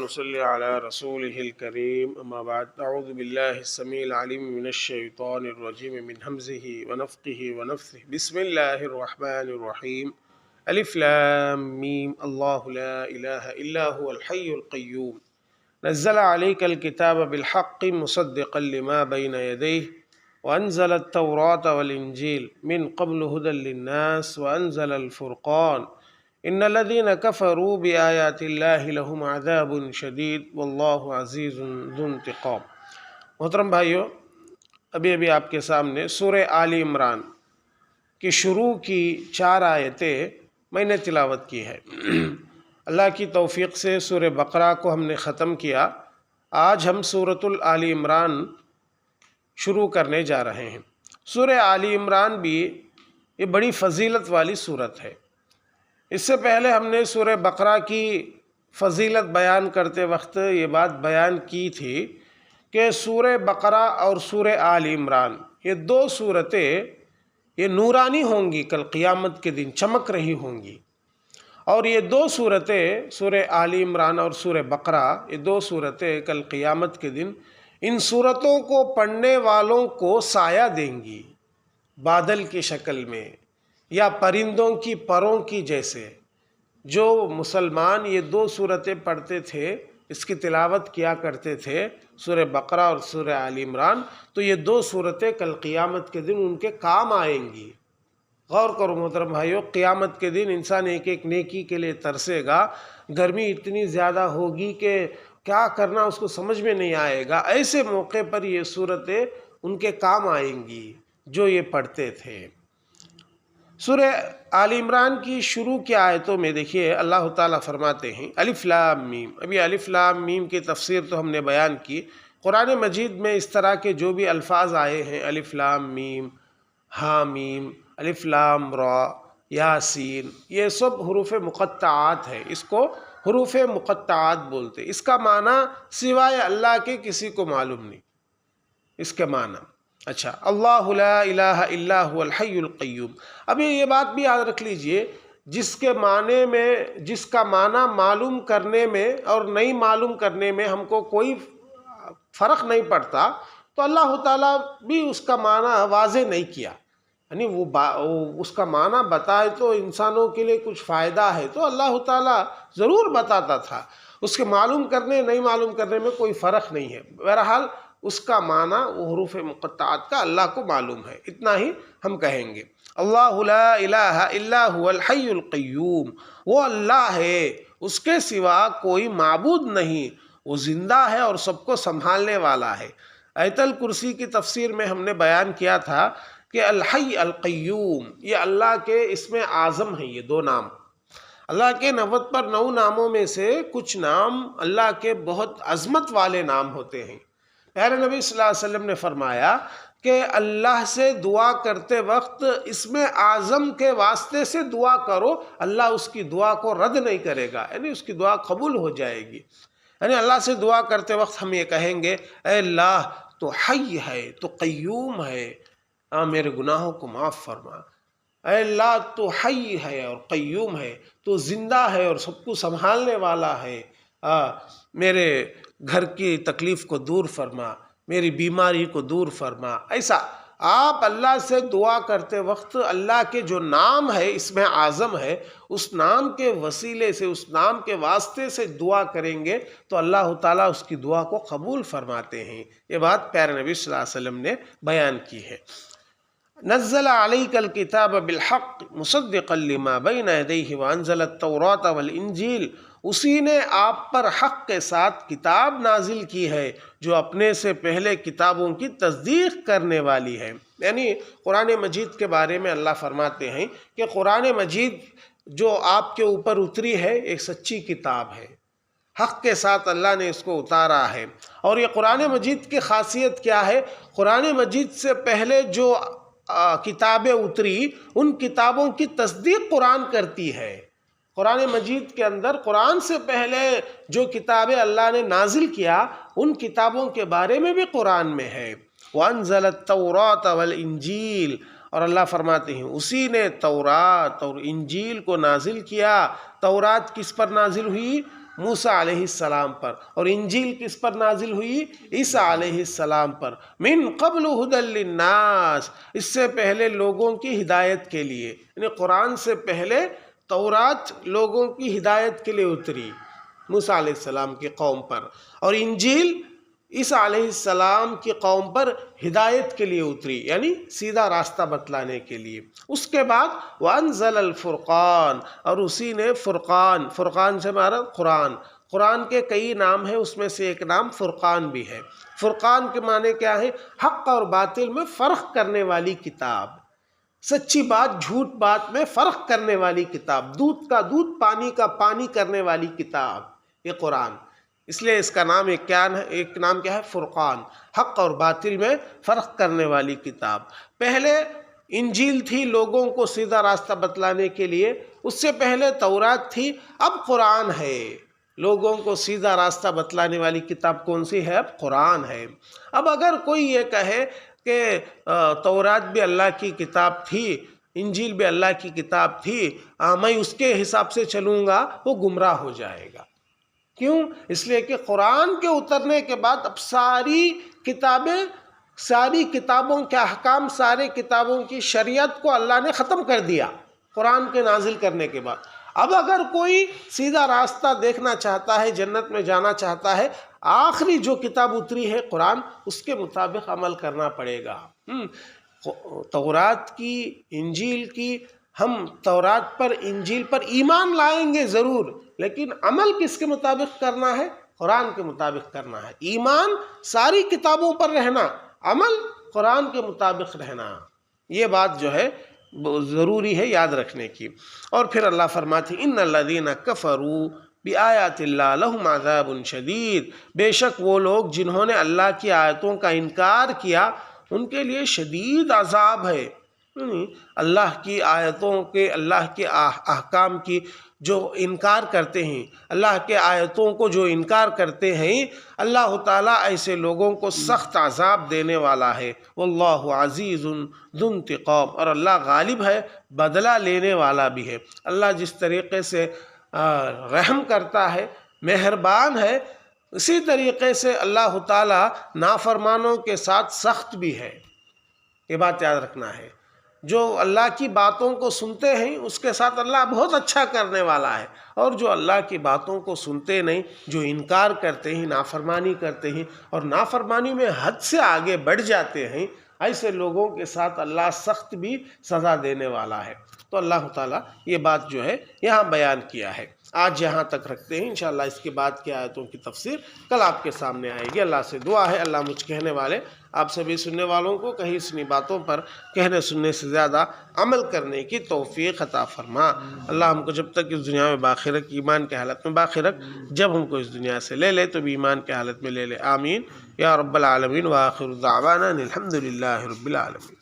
ونصلي على رسوله الكريم أما بعد أعوذ بالله السميع العليم من الشيطان الرجيم من همزه ونفخه ونفثه بسم الله الرحمن الرحيم ألف لام ميم الله لا إله إلا هو الحي القيوم نزل عليك الكتاب بالحق مصدقا لما بين يديه وأنزل التوراة والإنجيل من قبل هدى للناس وأنزل الفرقان ان الذين كفروا بآیات اللہ لهم عذاب شدید واللہ عزیز ذو انتقام۔ محترم بھائیو، ابھی آپ کے سامنے سورہ آل عمران کی شروع کی 4 آیتیں میں نے تلاوت کی ہے۔ اللہ کی توفیق سے سورہ بقرہ کو ہم نے ختم کیا۔ آج ہم سورۃ آل عمران شروع کرنے جا رہے ہیں۔ سورہ آل عمران بھی یہ بڑی فضیلت والی سورت ہے۔ اس سے پہلے ہم نے سورہ بقرہ کی فضیلت بیان کرتے وقت یہ بات بیان کی تھی کہ سورہ بقرہ اور سورہ آل عمران یہ 2 سورتیں یہ نورانی ہوں گی، کل قیامت کے دن چمک رہی ہوں گی۔ اور یہ 2 سورتیں سورہ آل عمران اور سورہ بقرہ یہ 2 سورتیں کل قیامت کے دن ان سورتوں کو پڑھنے والوں کو سایہ دیں گی، بادل کی شکل میں یا پرندوں کی پروں کی جیسے۔ جو مسلمان یہ 2 سورتیں پڑھتے تھے، اس کی تلاوت کیا کرتے تھے، سورہ بقرہ اور سورہ آل عمران، تو یہ 2 سورتیں کل قیامت کے دن ان کے کام آئیں گی۔ غور کرو محترم بھائیو، قیامت کے دن انسان ایک نیکی کے لیے ترسے گا، گرمی اتنی زیادہ ہوگی کہ کیا کرنا اس کو سمجھ میں نہیں آئے گا۔ ایسے موقع پر یہ سورتیں ان کے کام آئیں گی جو یہ پڑھتے تھے۔ سورہ آل عمران کی شروع کی آیتوں میں دیکھیے اللہ تعالیٰ فرماتے ہیں الف لام میم۔ ابھی الف لام میم کی تفسیر تو ہم نے بیان کی۔ قرآن مجید میں اس طرح کے جو بھی الفاظ آئے ہیں، الف لام میم، حامیم، الف لام را، یاسین، یہ سب حروف مقطعات ہے۔ اس کو حروف مقطعات بولتے۔ اس کا معنی سوائے اللہ کے کسی کو معلوم نہیں، اس کے معنی۔ اچھا، اللہ لا الہ الا هو الحی القیوم۔ ابھی یہ بات بھی یاد رکھ لیجئے، جس کے معنی میں، جس کا معنی معلوم کرنے میں اور نہیں معلوم کرنے میں ہم کو کوئی فرق نہیں پڑتا، تو اللہ تعالیٰ بھی اس کا معنی واضح نہیں کیا۔ یعنی وہ اس کا معنی بتائے تو انسانوں کے لیے کچھ فائدہ ہے تو اللہ تعالیٰ ضرور بتاتا تھا۔ اس کے معلوم کرنے نہیں معلوم کرنے میں کوئی فرق نہیں ہے۔ بہرحال اس کا معنی وہ حروف مقطعات کا اللہ کو معلوم ہے، اتنا ہی ہم کہیں گے۔ اللہ لا الہ الا هو الحی القیوم، وہ اللہ ہے، اس کے سوا کوئی معبود نہیں، وہ زندہ ہے اور سب کو سنبھالنے والا ہے۔ آیت الکرسی کی تفسیر میں ہم نے بیان کیا تھا کہ الحی القیوم یہ اللہ کے اسم اعظم ہیں، یہ 2 نام۔ اللہ کے 90 ناموں میں سے کچھ نام اللہ کے بہت عظمت والے نام ہوتے ہیں۔ پیارے نبی صلی اللہ علیہ وسلم نے فرمایا کہ اللہ سے دعا کرتے وقت اسم اعظم کے واسطے سے دعا کرو، اللہ اس کی دعا کو رد نہیں کرے گا، یعنی اس کی دعا قبول ہو جائے گی۔ یعنی اللہ سے دعا کرتے وقت ہم یہ کہیں گے، اے اللہ تو حی ہے، تو قیوم ہے، میرے گناہوں کو معاف فرما۔ اے اللہ تو حی ہے اور قیوم ہے، تو زندہ ہے اور سب کو سنبھالنے والا ہے، میرے گھر کی تکلیف کو دور فرما، میری بیماری کو دور فرما۔ ایسا آپ اللہ سے دعا کرتے وقت اللہ کے جو نام ہے، اسم اعظم ہے، اس نام کے وسیلے سے، اس نام کے واسطے سے دعا کریں گے تو اللہ تعالیٰ اس کی دعا کو قبول فرماتے ہیں۔ یہ بات پیارے نبی صلی اللہ علیہ وسلم نے بیان کی ہے۔ نزل علیک الکتاب بالحق مصدقا لما بین یدیہ وانزل التوراۃ والانجیل، اسی نے آپ پر حق کے ساتھ کتاب نازل کی ہے جو اپنے سے پہلے کتابوں کی تصدیق کرنے والی ہے۔ یعنی قرآن مجید کے بارے میں اللہ فرماتے ہیں کہ قرآن مجید جو آپ کے اوپر اتری ہے ایک سچی کتاب ہے، حق کے ساتھ اللہ نے اس کو اتارا ہے۔ اور یہ قرآن مجید کی خاصیت کیا ہے؟ قرآن مجید سے پہلے جو کتابیں اتری ان کتابوں کی تصدیق قرآن کرتی ہے۔ قرآن مجید کے اندر قرآن سے پہلے جو کتابیں اللہ نے نازل کیا ان کتابوں کے بارے میں بھی قرآن میں ہے۔ وَأَنزَلَ التَّوْرَاةَ وَالْإِنجِيلَ، اور اللہ فرماتے ہیں اسی نے تورات اور انجیل کو نازل کیا۔ تورات کس پر نازل ہوئی؟ موسیٰ علیہ السلام پر، اور انجیل کس پر نازل ہوئی؟ عیسیٰ علیہ السلام پر۔ من قبل ھدی للناس، اس سے پہلے لوگوں کی ہدایت کے لیے، یعنی قرآن سے پہلے تورات لوگوں کی ہدایت کے لیے اتری موسیٰ علیہ السلام کی قوم پر، اور انجیل عیسیٰ علیہ السلام کی قوم پر ہدایت کے لیے اتری، یعنی سیدھا راستہ بتلانے کے لیے۔ اس کے بعد وَأَنزَلَ الْفُرْقَانَ، اور اسی نے فرقان، فرقان سے مراد قرآن، قرآن کے کئی نام ہیں، اس میں سے ایک نام فرقان بھی ہے۔ فرقان کے معنی کیا ہے؟ حق اور باطل میں فرق کرنے والی کتاب، سچی بات جھوٹ بات میں فرق کرنے والی کتاب، دودھ کا دودھ پانی کا پانی کرنے والی کتاب، یہ قرآن۔ اس لیے اس کا نام ایک نام کیا ہے؟ فرقان، حق اور باطل میں فرق کرنے والی کتاب۔ پہلے انجیل تھی لوگوں کو سیدھا راستہ بتلانے کے لیے، اس سے پہلے تورات تھی، اب قرآن ہے لوگوں کو سیدھا راستہ بتلانے والی کتاب۔ کون سی ہے؟ اب قرآن ہے۔ اب اگر کوئی یہ کہے کہ تورات بھی اللہ کی کتاب تھی، انجیل بھی اللہ کی کتاب تھی، میں اس کے حساب سے چلوں گا، وہ گمراہ ہو جائے گا۔ کیوں؟ اس لیے کہ قرآن کے اترنے کے بعد اب ساری کتابوں کے احکام، سارے کتابوں کی شریعت کو اللہ نے ختم کر دیا قرآن کے نازل کرنے کے بعد۔ اب اگر کوئی سیدھا راستہ دیکھنا چاہتا ہے، جنت میں جانا چاہتا ہے، آخری جو کتاب اتری ہے قرآن، اس کے مطابق عمل کرنا پڑے گا۔ تورات کی، انجیل کی، ہم تورات پر انجیل پر ایمان لائیں گے ضرور، لیکن عمل کس کے مطابق کرنا ہے؟ قرآن کے مطابق کرنا ہے۔ ایمان ساری کتابوں پر رہنا، عمل قرآن کے مطابق رہنا، یہ بات جو ہے ضروری ہے یاد رکھنے کی۔ اور پھر اللہ فرماتے ہیں ان الذین کفروا بآیات اللہ لہم عذاب شدید، بے شک وہ لوگ جنہوں نے اللہ کی آیتوں کا انکار کیا ان کے لیے شدید عذاب ہے۔ اللہ کی آیتوں کے، اللہ کے احکام کی جو انکار کرتے ہیں، اللہ کے آیتوں کو جو انکار کرتے ہیں، اللہ تعالیٰ ایسے لوگوں کو سخت عذاب دینے والا ہے۔ واللہ عزیز ذو انتقام، اور اللہ غالب ہے، بدلہ لینے والا بھی ہے۔ اللہ جس طریقے سے رحم کرتا ہے، مہربان ہے، اسی طریقے سے اللہ تعالیٰ نافرمانوں کے ساتھ سخت بھی ہے۔ یہ بات یاد رکھنا ہے۔ جو اللہ کی باتوں کو سنتے ہیں اس کے ساتھ اللہ بہت اچھا کرنے والا ہے، اور جو اللہ کی باتوں کو سنتے نہیں، جو انکار کرتے ہیں، نافرمانی کرتے ہیں اور نافرمانی میں حد سے آگے بڑھ جاتے ہیں، ایسے لوگوں کے ساتھ اللہ سخت بھی سزا دینے والا ہے۔ تو اللہ تعالیٰ یہ بات جو ہے یہاں بیان کیا ہے۔ آج یہاں تک رکھتے ہیں، انشاءاللہ اس کے بعد کی آیتوں کی تفسیر کل آپ کے سامنے آئے گی۔ اللہ سے دعا ہے اللہ مجھ کہنے والے، آپ سبھی سننے والوں کو کہیں سنی باتوں پر کہنے سننے سے زیادہ عمل کرنے کی توفیق عطا فرما۔ اللہ ہم کو جب تک اس دنیا میں باقی رکھ، ایمان کے حالت میں باقی رکھ، جب ہم کو اس دنیا سے لے لے تو بھی ایمان کے حالت میں لے لے۔ آمین یا رب العالمین۔ وآخر دعوانا الحمد للہ رب العالمین۔